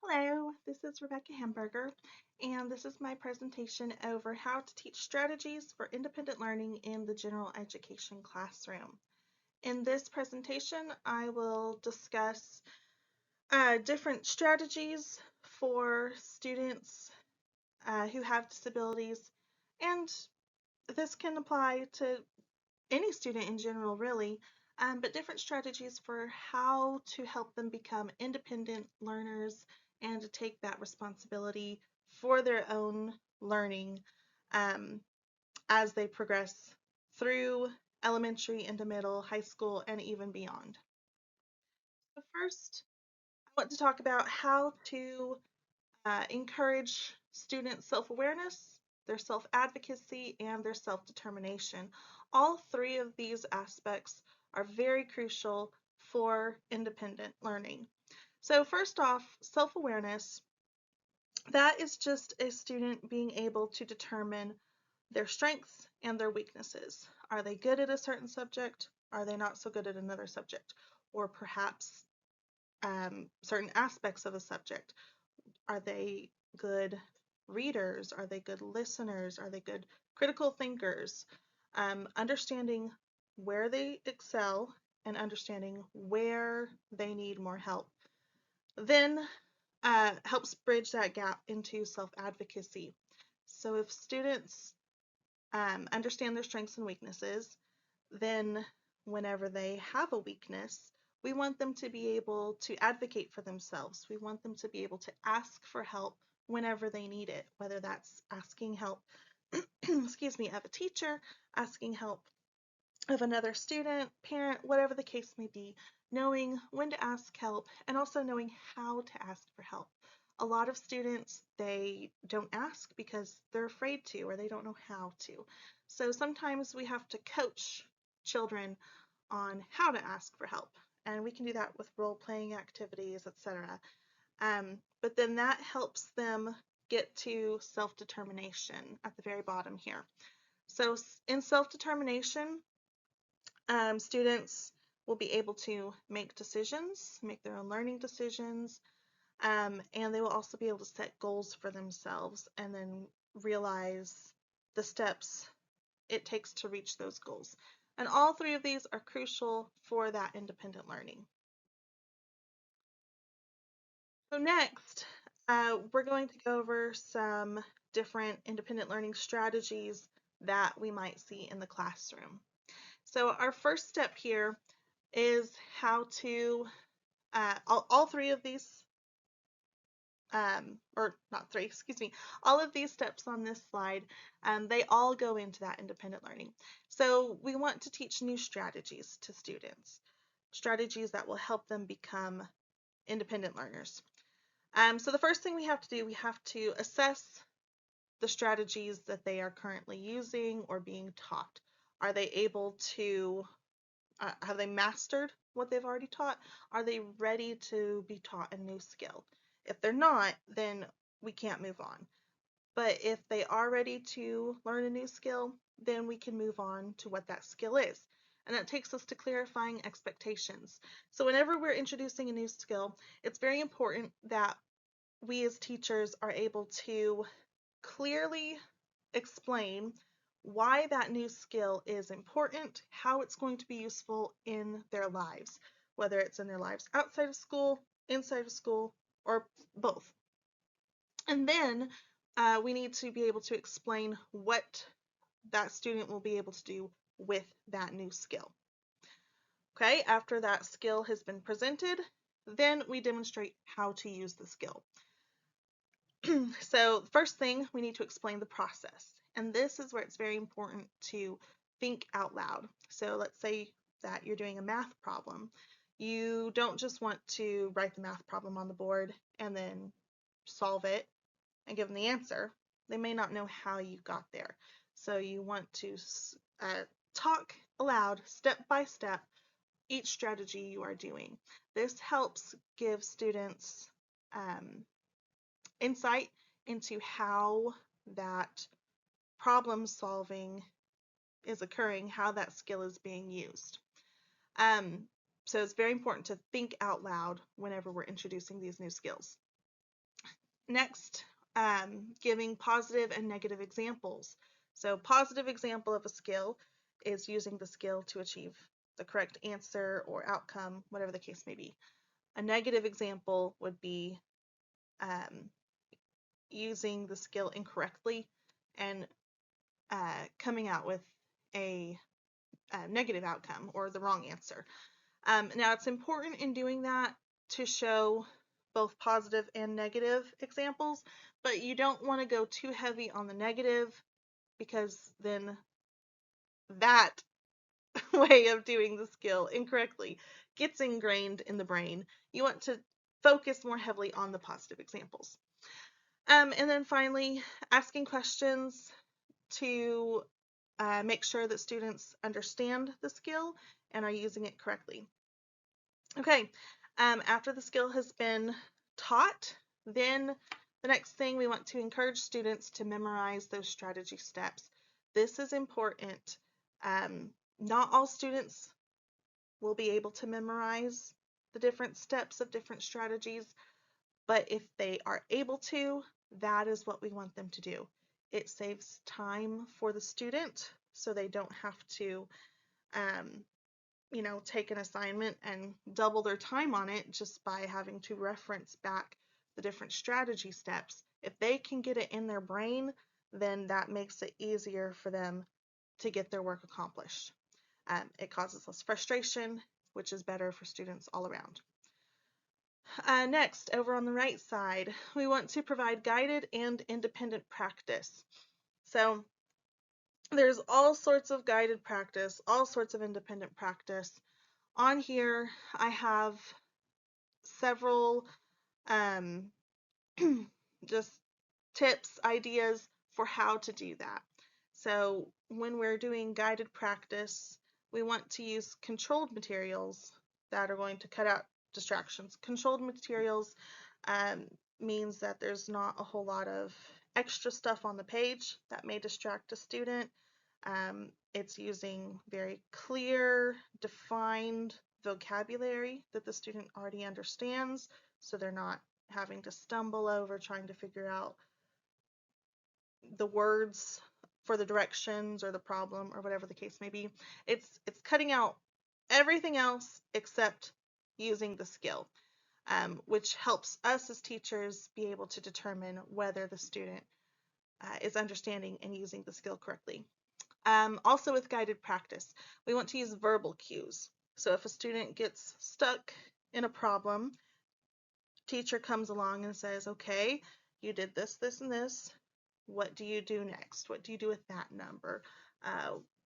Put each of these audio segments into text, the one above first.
Hello, this is Rebecca Hamburger, and this is my presentation over how to teach strategies for independent learning in the general education classroom. In this presentation, I will discuss different strategies for students who have disabilities, and this can apply to any student in general, really, but different strategies for how to help them become independent learners and to take that responsibility for their own learning um, as they progress through elementary into middle, high school, and even beyond. So first, I want to talk about how to encourage student self-awareness, their self-advocacy, and their self-determination. All three of these aspects are very crucial for independent learning. So first off, self-awareness, that is just a student being able to determine their strengths and their weaknesses. Are they good at a certain subject? Are they not so good at another subject? Or perhaps certain aspects of a subject. Are they good readers? Are they good listeners? Are they good critical thinkers? Understanding where they excel and understanding where they need more help. Then helps bridge that gap into self-advocacy. So if students understand their strengths and weaknesses, then whenever they have a weakness, we want them to be able to advocate for themselves. We want them to be able to ask for help whenever they need it, whether that's asking help, excuse me, of a teacher, asking help of another student, parent, whatever the case may be, knowing when to ask help and also knowing how to ask for help. A lot of students, they don't ask because they're afraid to or they don't know how to. So sometimes we have to coach children on how to ask for help. And we can do that with role-playing activities, etc. But then that helps them get to self-determination at the very bottom here. So in self-determination, students will be able to make decisions, make their own learning decisions, and they will also be able to set goals for themselves and then realize the steps it takes to reach those goals. And all three of these are crucial for that independent learning. So next, we're going to go over some different independent learning strategies that we might see in the classroom. So our first step here is how to, all three of these, or not three, excuse me, all of these steps on this slide, they all go into that independent learning. So we want to teach new strategies to students, strategies that will help them become independent learners. So the first thing we have to do, we have to assess the strategies that they are currently using or being taught. Are they able to have they mastered what they've already taught? Are they ready to be taught a new skill? If they're not, then we can't move on. But if they are ready to learn a new skill, then we can move on to what that skill is. And that takes us to clarifying expectations. So whenever we're introducing a new skill, it's very important that we as teachers are able to clearly explain why that new skill is important, how it's going to be useful in their lives, whether it's in their lives outside of school, inside of school, or both. And then we need to be able to explain what that student will be able to do with that new skill. Okay, after that skill has been presented, then we demonstrate how to use the skill. So first thing, we need to explain the process. And this is where it's very important to think out loud. So let's say that you're doing a math problem. You don't just want to write the math problem on the board and then solve it and give them the answer. They may not know how you got there. So you want to talk aloud, step by step, each strategy you are doing. This helps give students insight into how that problem solving is occurring, how that skill is being used. So it's very important to think out loud whenever we're introducing these new skills. Next, giving positive and negative examples. So positive example of a skill is using the skill to achieve the correct answer or outcome, whatever the case may be. A negative example would be using the skill incorrectly and coming out with a negative outcome or the wrong answer. Now, it's important in doing that to show both positive and negative examples, but you don't want to go too heavy on the negative because then that way of doing the skill incorrectly gets ingrained in the brain. You want to focus more heavily on the positive examples. And then finally, asking questions to make sure that students understand the skill and are using it correctly. Okay, after the skill has been taught, then the next thing we want to encourage students to memorize those strategy steps. This is important. Not all students will be able to memorize the different steps of different strategies, but if they are able to, that is what we want them to do. It saves time for the student so they don't have to take an assignment and double their time on it just by having to reference back the different strategy steps. If they can get it in their brain, then that makes it easier for them to get their work accomplished. It causes less frustration, which is better for students all around. Next, over on the right side, we want to provide guided and independent practice. So there's all sorts of guided practice, all sorts of independent practice. On here, I have several just tips, ideas for how to do that. So when we're doing guided practice, we want to use controlled materials that are going to cut out distractions. Controlled materials means that there's not a whole lot of extra stuff on the page that may distract a student. It's using very clear, defined vocabulary that the student already understands, so they're not having to stumble over trying to figure out the words for the directions or the problem or whatever the case may be. It's cutting out everything else except using the skill, which helps us as teachers be able to determine whether the student is understanding and using the skill correctly. Also with guided practice, we want to use verbal cues. So if a student gets stuck in a problem, teacher comes along and says, okay, you did this, this, and this. What do you do next? What do you do with that number?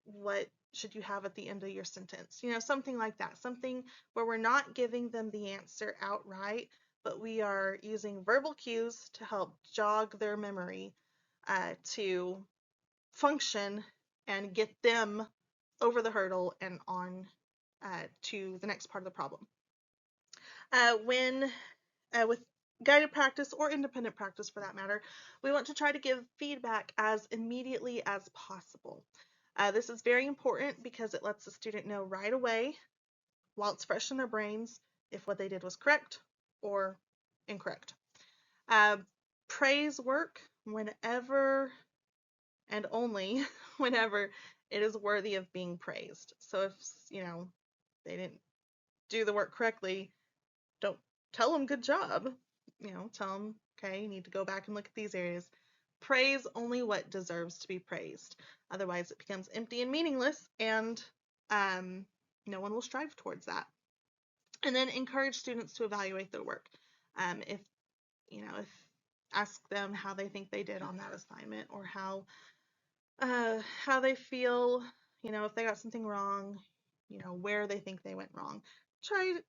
What should you have at the end of your sentence? Something like that. Something where we're not giving them the answer outright, but we are using verbal cues to help jog their memory to function and get them over the hurdle and on to the next part of the problem. With guided practice or independent practice for that matter, we want to try to give feedback as immediately as possible. This is very important because it lets the student know right away, while it's fresh in their brains, if what they did was correct or incorrect. Praise work whenever and only whenever it is worthy of being praised. So if they didn't do the work correctly, don't tell them good job. Tell them, okay, you need to go back and look at these areas. Praise only what deserves to be praised. Otherwise, it becomes empty and meaningless, and no one will strive towards that. And then encourage students to evaluate their work. If ask them how they think they did on that assignment, or how they feel, if they got something wrong, where they think they went wrong.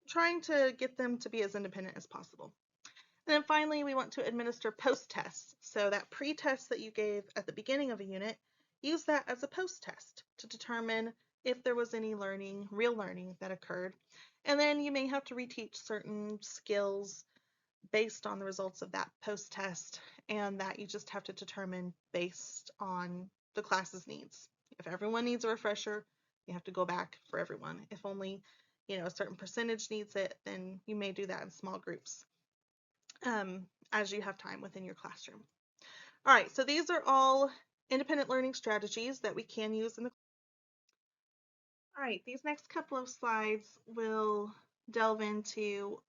Trying to get them to be as independent as possible. And then finally, we want to administer post-tests. So that pre-test that you gave at the beginning of a unit, use that as a post-test to determine if there was any real learning that occurred. And then you may have to reteach certain skills based on the results of that post-test, and that you just have to determine based on the class's needs. If everyone needs a refresher, you have to go back for everyone. If only a certain percentage needs it, then you may do that in small groups. as you have time within your classroom. All right, so these are all independent learning strategies that we can use in the. All right, these next couple of slides will delve into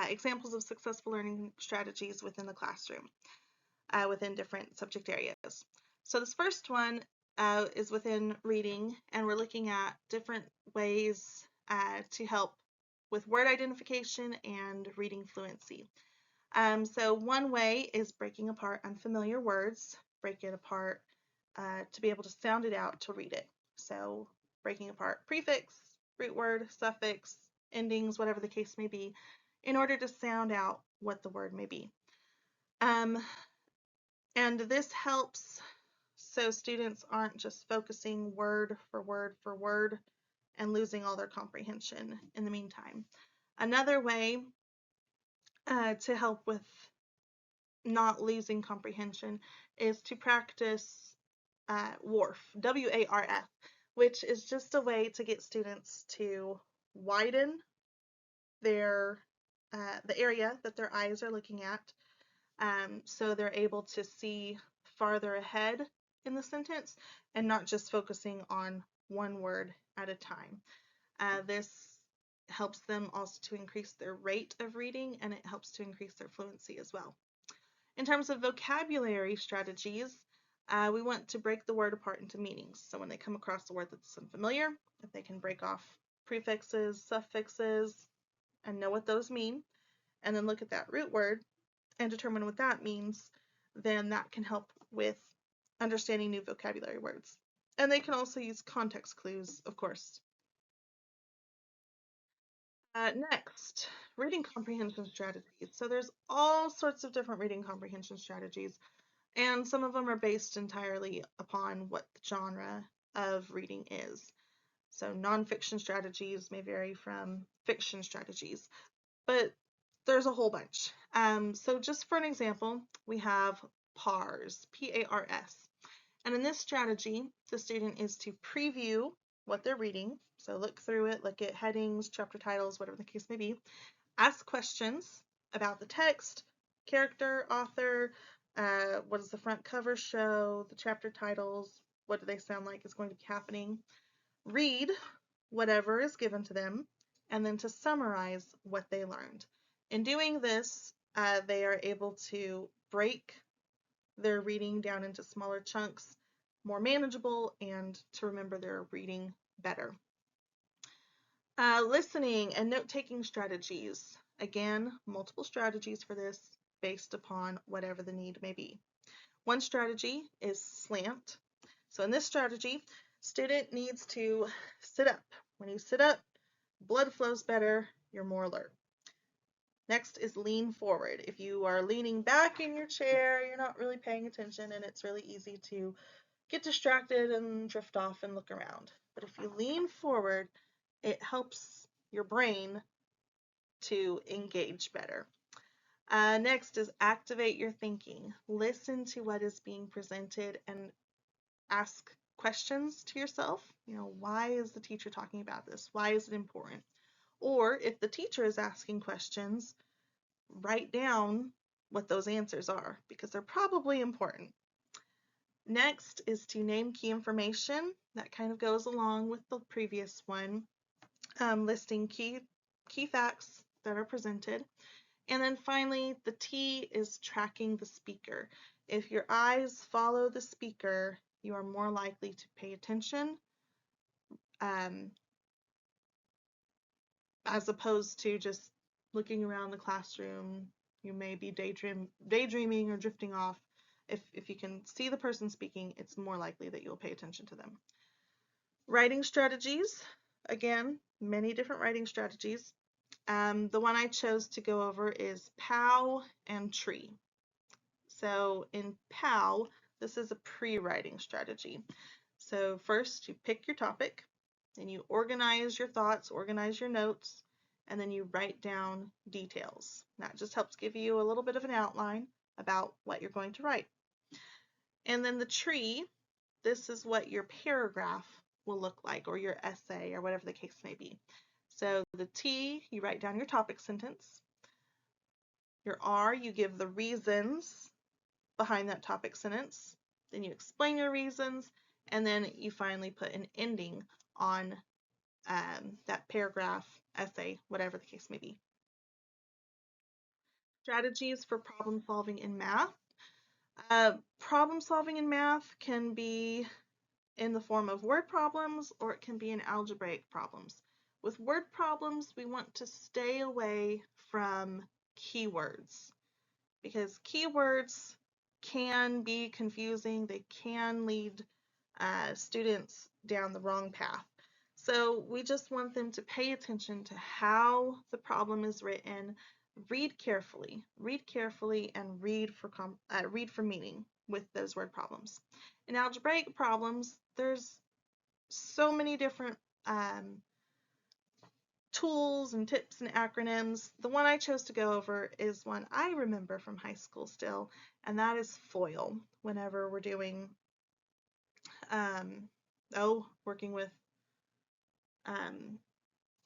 examples of successful learning strategies within the classroom, within different subject areas. So this first one is within reading, and we're looking at different ways to help with word identification and reading fluency. So one way is breaking apart unfamiliar words, break it apart to be able to sound it out to read it. So breaking apart prefix, root word, suffix, endings, whatever the case may be, in order to sound out what the word may be. And this helps so students aren't just focusing word for word for word and losing all their comprehension in the meantime. Another way to help with not losing comprehension is to practice WARF, W-A-R-F, which is just a way to get students to widen their the area that their eyes are looking at, so they're able to see farther ahead in the sentence and not just focusing on one word at a time. This helps them also to increase their rate of reading, and it helps to increase their fluency as well. In terms of vocabulary strategies, we want to break the word apart into meanings. So when they come across a word that's unfamiliar, if they can break off prefixes, suffixes, and know what those mean, and then look at that root word and determine what that means, then that can help with understanding new vocabulary words. And they can also use context clues, of course. Next, reading comprehension strategies. So there's all sorts of different reading comprehension strategies, and some of them are based entirely upon what the genre of reading is. So nonfiction strategies may vary from fiction strategies, but there's a whole bunch. So just for an example, we have PARS, P-A-R-S. And in this strategy, the student is to preview what they're reading. So look through it, look at headings, chapter titles, whatever the case may be. Ask questions about the text, character, author, what does the front cover show, the chapter titles, what do they sound like is going to be happening. Read whatever is given to them, and then to summarize what they learned. In doing this, they are able to break their reading down into smaller chunks, more manageable, and to remember their reading better. Listening and note-taking strategies. Again, multiple strategies for this based upon whatever the need may be. One strategy is slant. So in this strategy, student needs to sit up. When you sit up, blood flows better, you're more alert. Next is lean forward. If you are leaning back in your chair, you're not really paying attention, and it's really easy to get distracted and drift off and look around. But if you lean forward, it helps your brain to engage better. Next is activate your thinking. Listen to what is being presented and ask questions to yourself. Why is the teacher talking about this? Why is it important? Or if the teacher is asking questions, write down what those answers are, because they're probably important. Next is to name key information. That kind of goes along with the previous one, listing key facts that are presented. And then finally, the T is tracking the speaker. If your eyes follow the speaker, you are more likely to pay attention, as opposed to just looking around the classroom. You may be daydreaming or drifting off. If you can see the person speaking, it's more likely that you'll pay attention to them. Writing strategies. Again, many different writing strategies. The one I chose to go over is POW and TREE. So in POW, this is a pre-writing strategy. So first you pick your topic, then you organize your thoughts, organize your notes, and then you write down details. That just helps give you a little bit of an outline about what you're going to write. And then the tree, this is what your paragraph will look like, or your essay, or whatever the case may be. So the T, you write down your topic sentence. Your R, you give the reasons behind that topic sentence, then you explain your reasons, and then you finally put an ending on that paragraph, essay, whatever the case may be. Strategies for problem solving in math. Problem solving in math can be in the form of word problems, or it can be in algebraic problems. With word problems, we want to stay away from keywords because keywords can be confusing. They can lead students down the wrong path. So we just want them to pay attention to how the problem is written, read carefully, and read for meaning with those word problems. In algebraic problems, there's so many different tools and tips and acronyms. The one I chose to go over is one I remember from high school still, and that is FOIL. Whenever we're doing, working with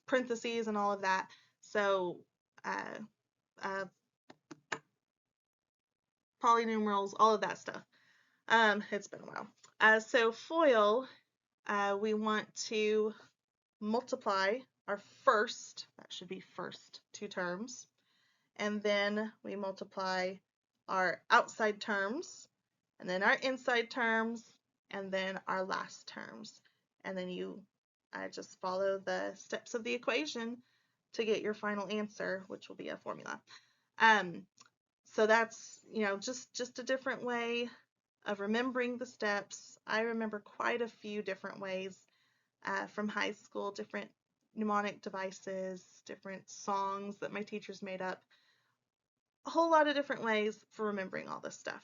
parentheses and all of that. So polynumerals, all of that stuff. It's been a while. So FOIL, we want to multiply our first, that should be first, two terms, and then we multiply our outside terms, and then our inside terms, and then our last terms. And then you just follow the steps of the equation to get your final answer, which will be a formula. So that's, just a different way of remembering the steps. I remember quite a few different ways from high school, different mnemonic devices, different songs that my teachers made up, a whole lot of different ways for remembering all this stuff.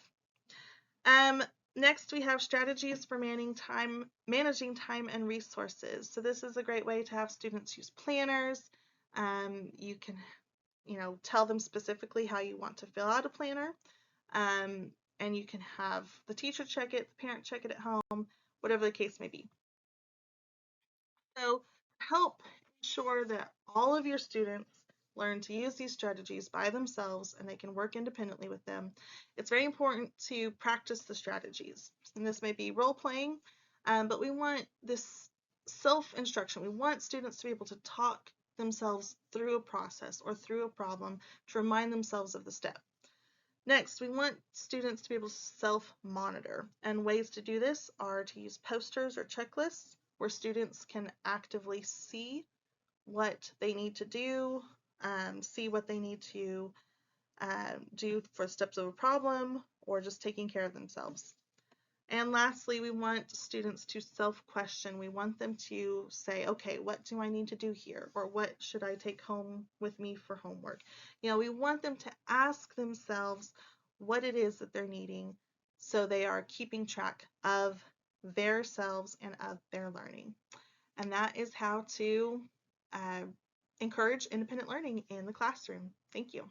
Next, we have strategies for managing time and resources. So this is a great way to have students use planners. You can, tell them specifically how you want to fill out a planner. And you can have the teacher check it, the parent check it at home, whatever the case may be. So help ensure that all of your students learn to use these strategies by themselves and they can work independently with them. It's very important to practice the strategies. And this may be role playing, but we want this self-instruction. We want students to be able to talk themselves through a process or through a problem to remind themselves of the step. Next, we want students to be able to self-monitor, and ways to do this are to use posters or checklists where students can actively see what they need to do, see what they need to do for steps of a problem, or just taking care of themselves. And lastly, we want students to self-question. We want them to say, okay, what do I need to do here? Or what should I take home with me for homework? We want them to ask themselves what it is that they're needing so they are keeping track of their selves and of their learning. And that is how to encourage independent learning in the classroom. Thank you.